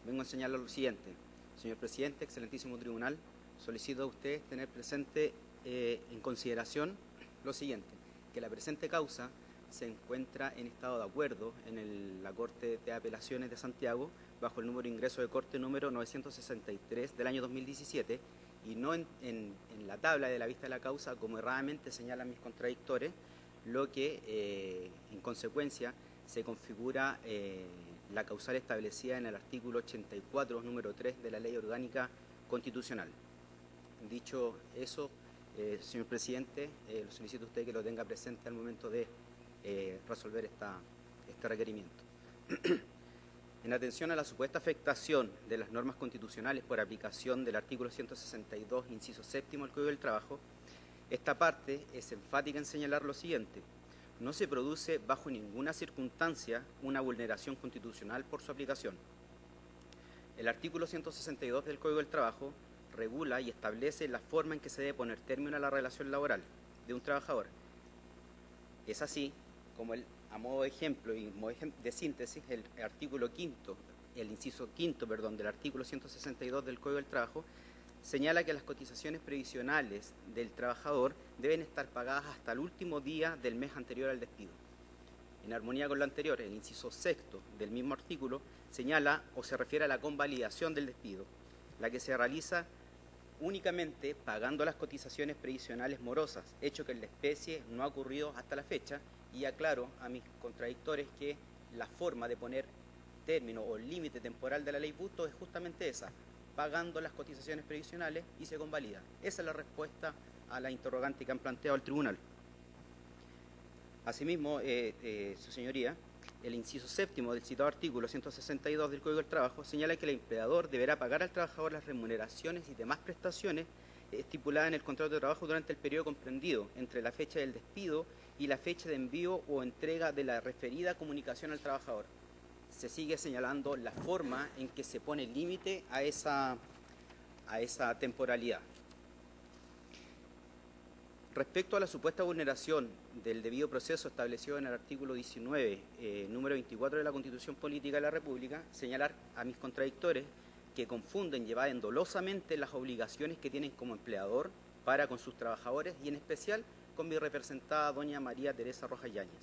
vengo a señalar lo siguiente. Señor presidente, excelentísimo tribunal, solicito a usted tener presente en consideración lo siguiente, que la presente causa se encuentra en estado de acuerdo en la Corte de Apelaciones de Santiago bajo el número de ingreso de corte número 963 del año 2017 y no en la tabla de la vista de la causa como erradamente señalan mis contradictores, lo que en consecuencia se configura la causal establecida en el artículo 84, número 3 de la Ley Orgánica Constitucional. Dicho eso, señor presidente, lo solicito a usted que lo tenga presente al momento de resolver este requerimiento. En atención a la supuesta afectación de las normas constitucionales por aplicación del artículo 162, inciso séptimo del Código del Trabajo, esta parte es enfática en señalar lo siguiente: no se produce bajo ninguna circunstancia una vulneración constitucional por su aplicación. El artículo 162 del Código del Trabajo regula y establece la forma en que se debe poner término a la relación laboral de un trabajador. Es así como a modo de ejemplo y de síntesis, el artículo quinto, el inciso quinto, del artículo 162 del Código del Trabajo señala que las cotizaciones previsionales del trabajador deben estar pagadas hasta el último día del mes anterior al despido. En armonía con lo anterior, el inciso sexto del mismo artículo señala o se refiere a la convalidación del despido, la que se realiza únicamente pagando las cotizaciones previsionales morosas, hecho que en la especie no ha ocurrido hasta la fecha, y aclaro a mis contradictores que la forma de poner término o límite temporal de la ley Bustos es justamente esa, pagando las cotizaciones previsionales y se convalida. Esa es la respuesta a la interrogante que han planteado al tribunal. Asimismo, su señoría, el inciso séptimo del citado artículo 162 del Código del Trabajo señala que el empleador deberá pagar al trabajador las remuneraciones y demás prestaciones estipuladas en el contrato de trabajo durante el periodo comprendido entre la fecha del despido y la fecha de envío o entrega de la referida comunicación al trabajador. Se sigue señalando la forma en que se pone límite a esa temporalidad. Respecto a la supuesta vulneración del debido proceso establecido en el artículo 19, número 24 de la Constitución Política de la República, señalar a mis contradictores que confunden, llevan dolosamente las obligaciones que tienen como empleador para con sus trabajadores y en especial con mi representada doña María Teresa Rojas Yáñez.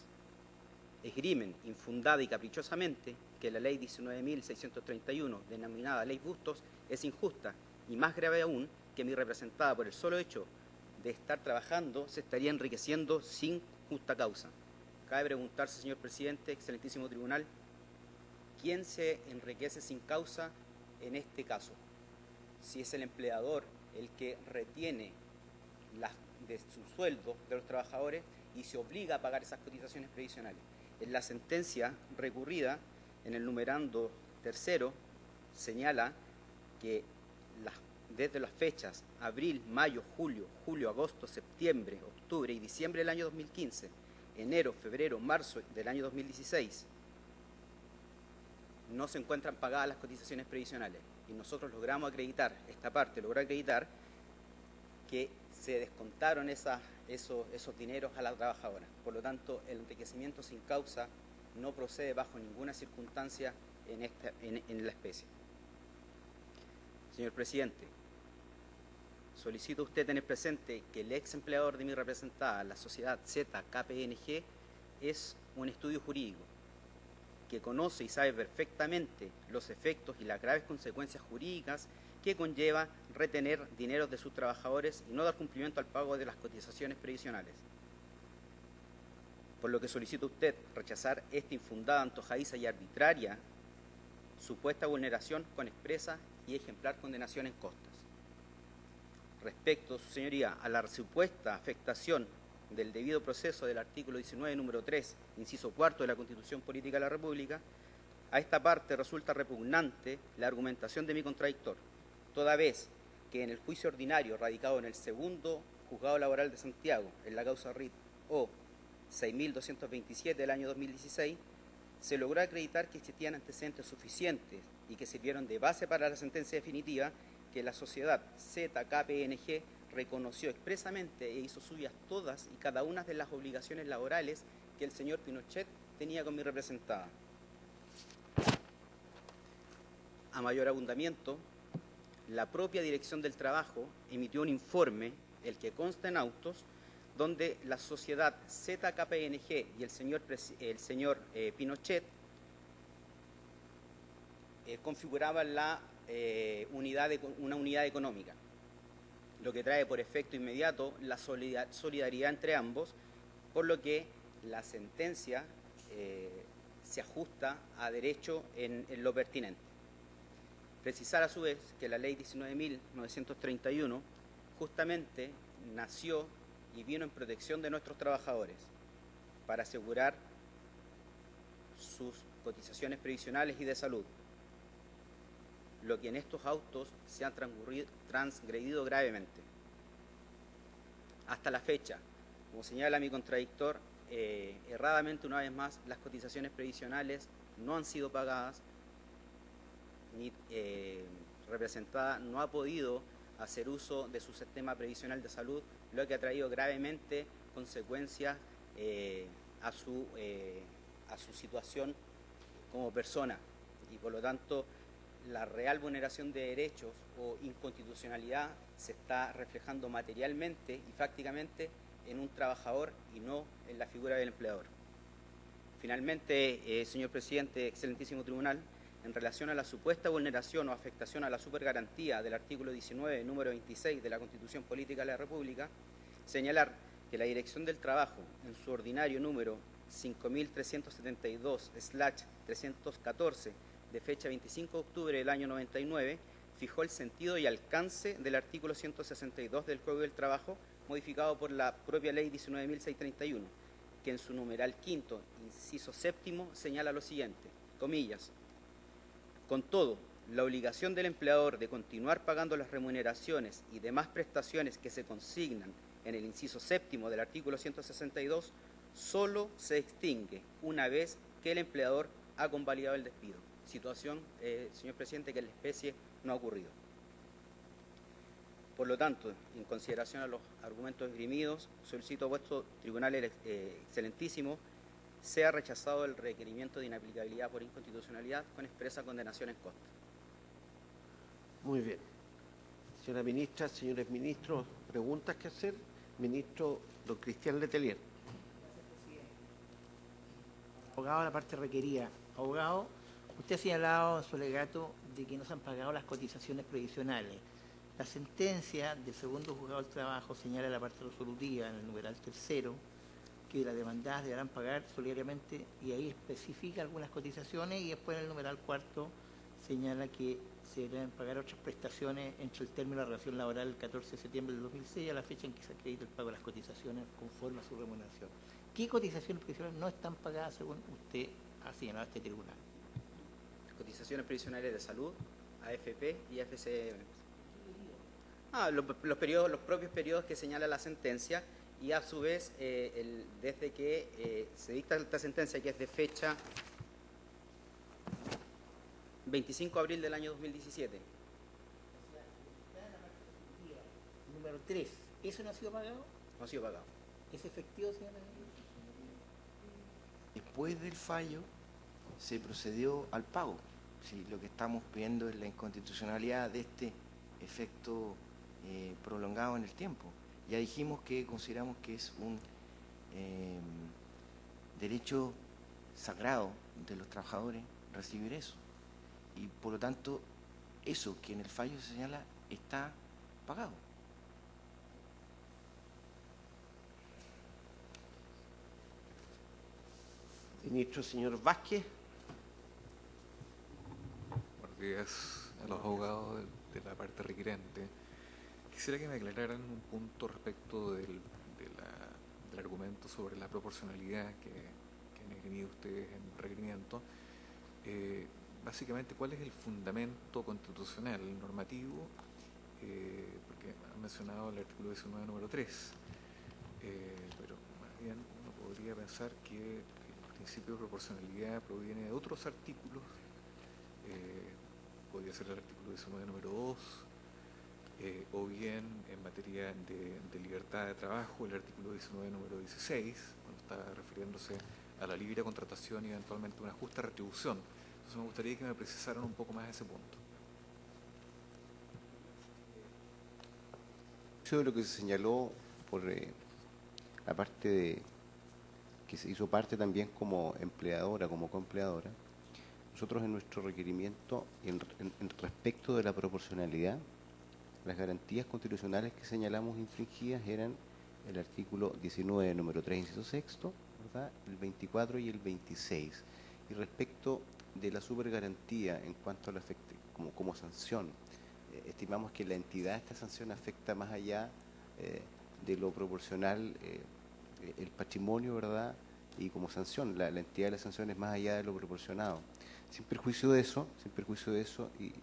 Esgrimen infundada y caprichosamente que la ley 19.631, denominada Ley Bustos, es injusta y más grave aún que mi representada por el solo hecho de estar trabajando se estaría enriqueciendo sin justa causa. Cabe preguntarse, señor presidente, excelentísimo tribunal, ¿quién se enriquece sin causa en este caso? Si es el empleador el que retiene de su sueldo de los trabajadores y se obliga a pagar esas cotizaciones previsionales. En la sentencia recurrida, en el numerando tercero, señala que desde las fechas abril, mayo, julio, agosto, septiembre, octubre y diciembre del año 2015, enero, febrero, marzo del año 2016, no se encuentran pagadas las cotizaciones previsionales. Y nosotros logramos acreditar, esta parte logró acreditar que se descontaron esos dineros a la trabajadora. Por lo tanto, el enriquecimiento sin causa no procede bajo ninguna circunstancia en la especie. Señor presidente, solicito a usted tener presente que el ex empleador de mi representada, la sociedad ZKPNG, es un estudio jurídico que conoce y sabe perfectamente los efectos y las graves consecuencias jurídicas que conlleva retener dineros de sus trabajadores y no dar cumplimiento al pago de las cotizaciones previsionales. Por lo que solicito a usted rechazar esta infundada, antojadiza y arbitraria supuesta vulneración con expresa y ejemplar condenación en costas. Respecto, su señoría, a la supuesta afectación del debido proceso del artículo 19, número 3, inciso cuarto de la Constitución Política de la República, a esta parte resulta repugnante la argumentación de mi contradictor, toda vez que en el juicio ordinario radicado en el segundo Juzgado Laboral de Santiago, en la causa RIT O 6.227 del año 2016, se logró acreditar que existían antecedentes suficientes y que sirvieron de base para la sentencia definitiva que la sociedad ZKPNG reconoció expresamente e hizo suyas todas y cada una de las obligaciones laborales que el señor Pinochet tenía con mi representada. A mayor abundamiento, la propia Dirección del Trabajo emitió un informe, el que consta en autos, donde la sociedad ZKPNG y el señor Pinochet configuraban una unidad económica, lo que trae por efecto inmediato la solidaridad entre ambos, por lo que la sentencia se ajusta a derecho en lo pertinente. Precisar a su vez que la ley 19.931 justamente nació y vino en protección de nuestros trabajadores para asegurar sus cotizaciones previsionales y de salud, lo que en estos autos se ha transgredido gravemente. Hasta la fecha, como señala mi contradictor, erradamente una vez más las cotizaciones previsionales no han sido pagadas, ni representada no ha podido hacer uso de su sistema previsional de salud, lo que ha traído gravemente consecuencias a su situación como persona, y por lo tanto la real vulneración de derechos o inconstitucionalidad se está reflejando materialmente y fácticamente en un trabajador y no en la figura del empleador. Finalmente, señor presidente, excelentísimo tribunal, en relación a la supuesta vulneración o afectación a la supergarantía del artículo 19, número 26 de la Constitución Política de la República, señalar que la Dirección del Trabajo, en su ordinario número 5372/314, de fecha 25 de octubre del año 99, fijó el sentido y alcance del artículo 162 del Código del Trabajo, modificado por la propia ley 19.631, que en su numeral quinto, inciso séptimo, señala lo siguiente, comillas: con todo, la obligación del empleador de continuar pagando las remuneraciones y demás prestaciones que se consignan en el inciso séptimo del artículo 162 solo se extingue una vez que el empleador ha convalidado el despido. Situación, señor presidente, que en la especie no ha ocurrido. Por lo tanto, en consideración a los argumentos esgrimidos, solicito a vuestro tribunal excelentísimo sea rechazado el requerimiento de inaplicabilidad por inconstitucionalidad con expresa condenación en costa. Muy bien. Señora ministra, señores ministros, ¿preguntas que hacer? Ministro don Cristian Letelier. Abogado, de la parte requerida. Abogado, usted ha señalado en su alegato de que no se han pagado las cotizaciones previsionales. La sentencia del segundo juzgado del trabajo señala en la parte resolutiva, en el numeral tercero, que las demandadas deberán pagar solidariamente, y ahí especifica algunas cotizaciones, y después en el numeral cuarto señala que se deben pagar otras prestaciones entre el término de la relación laboral el 14 de septiembre del 2006 a la fecha en que se acredita el pago de las cotizaciones conforme a su remuneración. ¿Qué cotizaciones previsionales no están pagadas según usted ha señalado a este tribunal? Cotizaciones previsionales de salud, AFP y FCM. Los propios periodos que señala la sentencia, y a su vez, desde que se dicta esta sentencia, que es de fecha 25 de abril del año 2017. Número 3, ¿eso no ha sido pagado? No ha sido pagado. ¿Es efectivo, señora? Después del fallo se procedió al pago. Sí, lo que estamos viendo es la inconstitucionalidad de este efecto prolongado en el tiempo. Ya dijimos que consideramos que es un derecho sagrado de los trabajadores recibir eso. Y por lo tanto, eso que en el fallo se señala está pagado. Ministro, señor Vázquez. Buenos días a los abogados de la parte requerente. Quisiera que me aclararan un punto respecto del argumento sobre la proporcionalidad que han esgrimido ustedes en el requerimiento. Básicamente, ¿cuál es el fundamento constitucional, normativo? Porque han mencionado el artículo 19, número 3, pero más bien uno podría pensar que el principio de proporcionalidad proviene de otros artículos. Podría ser el artículo 19, número 2, o bien en materia de libertad de trabajo, el artículo 19, número 16, cuando está refiriéndose a la libre contratación y eventualmente una justa retribución. Entonces me gustaría que me precisaran un poco más ese punto. Eso de lo que se señaló por la parte de que se hizo parte también como empleadora, como coempleadora, nosotros en nuestro requerimiento, en respecto de la proporcionalidad, las garantías constitucionales que señalamos infringidas eran el artículo 19, número 3, inciso sexto, ¿verdad?, el 24 y el 26. Y respecto de la supergarantía en cuanto a la como sanción, estimamos que la entidad de esta sanción afecta más allá de lo proporcional el patrimonio, ¿verdad?, y como sanción, la entidad de la sanción es más allá de lo proporcionado. Sin perjuicio de eso,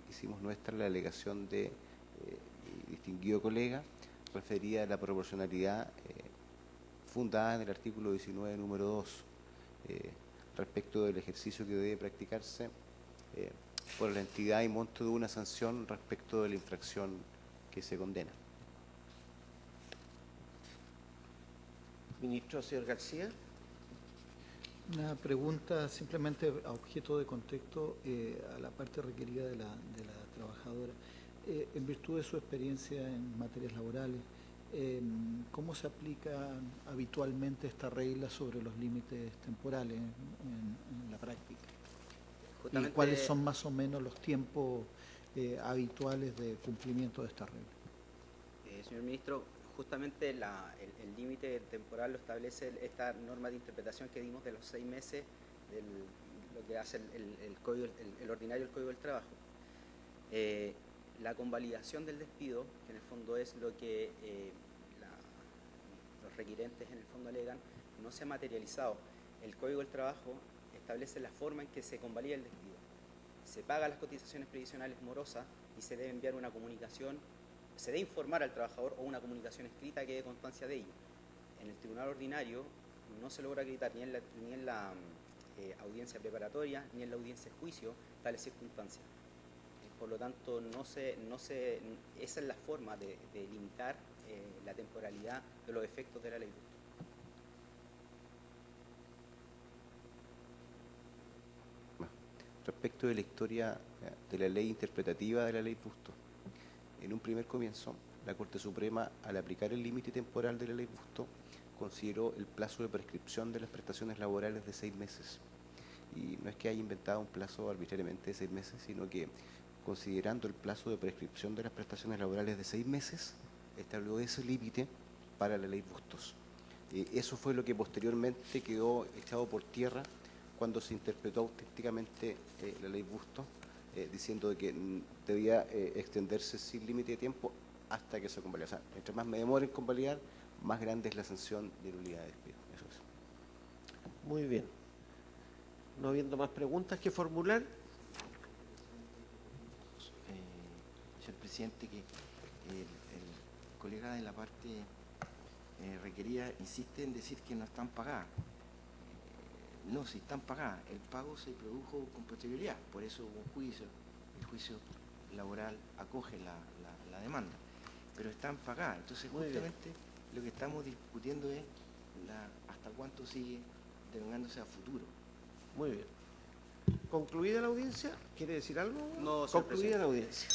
hicimos nuestra la alegación de distinguido colega referida a la proporcionalidad fundada en el artículo 19, número 2, respecto del ejercicio que debe practicarse por la entidad y monto de una sanción respecto de la infracción que se condena. Ministro, señor García. Una pregunta simplemente a objeto de contexto a la parte requerida de la trabajadora. En virtud de su experiencia en materias laborales, ¿cómo se aplica habitualmente esta regla sobre los límites temporales en la práctica? ¿Y cuáles son más o menos los tiempos habituales de cumplimiento de esta regla? Señor Ministro, justamente el límite temporal lo establece esta norma de interpretación que dimos de los 6 meses, lo que hace el ordinario del Código del Trabajo. La convalidación del despido, que en el fondo es lo que los requirentes en el fondo alegan, no se ha materializado. El Código del Trabajo establece la forma en que se convalida el despido. Se pagan las cotizaciones previsionales morosas y se debe enviar una comunicación, se debe informar al trabajador o una comunicación escrita que dé constancia de ello. En el tribunal ordinario no se logra acreditar ni en la audiencia preparatoria ni en la audiencia de juicio tales circunstancias. Por lo tanto, esa es la forma de limitar la temporalidad de los efectos de la ley. Respecto de la historia de la ley interpretativa de la ley Bustos, en un primer comienzo, la Corte Suprema, al aplicar el límite temporal de la ley Bustos, consideró el plazo de prescripción de las prestaciones laborales de 6 meses. Y no es que haya inventado un plazo arbitrariamente de 6 meses, sino que, considerando el plazo de prescripción de las prestaciones laborales de 6 meses, estableció ese límite para la ley Bustos. Eso fue lo que posteriormente quedó echado por tierra cuando se interpretó auténticamente la ley Bustos, diciendo de que debía extenderse sin límite de tiempo hasta que se convalide. O sea, mientras más me demore en convalidar, más grande es la sanción de nulidad de despido. Eso es. Muy bien. No habiendo más preguntas que formular. Señor presidente, que el colega de la parte requerida insiste en decir que no están pagadas. No, si están pagadas. El pago se produjo con posterioridad, por eso hubo un juicio. El juicio laboral acoge la demanda, pero están pagadas. Entonces, justamente lo que estamos discutiendo es hasta cuánto sigue devengándose a futuro. Muy bien. ¿Concluida la audiencia? ¿Quiere decir algo? No, señor concluida presidente. la audiencia.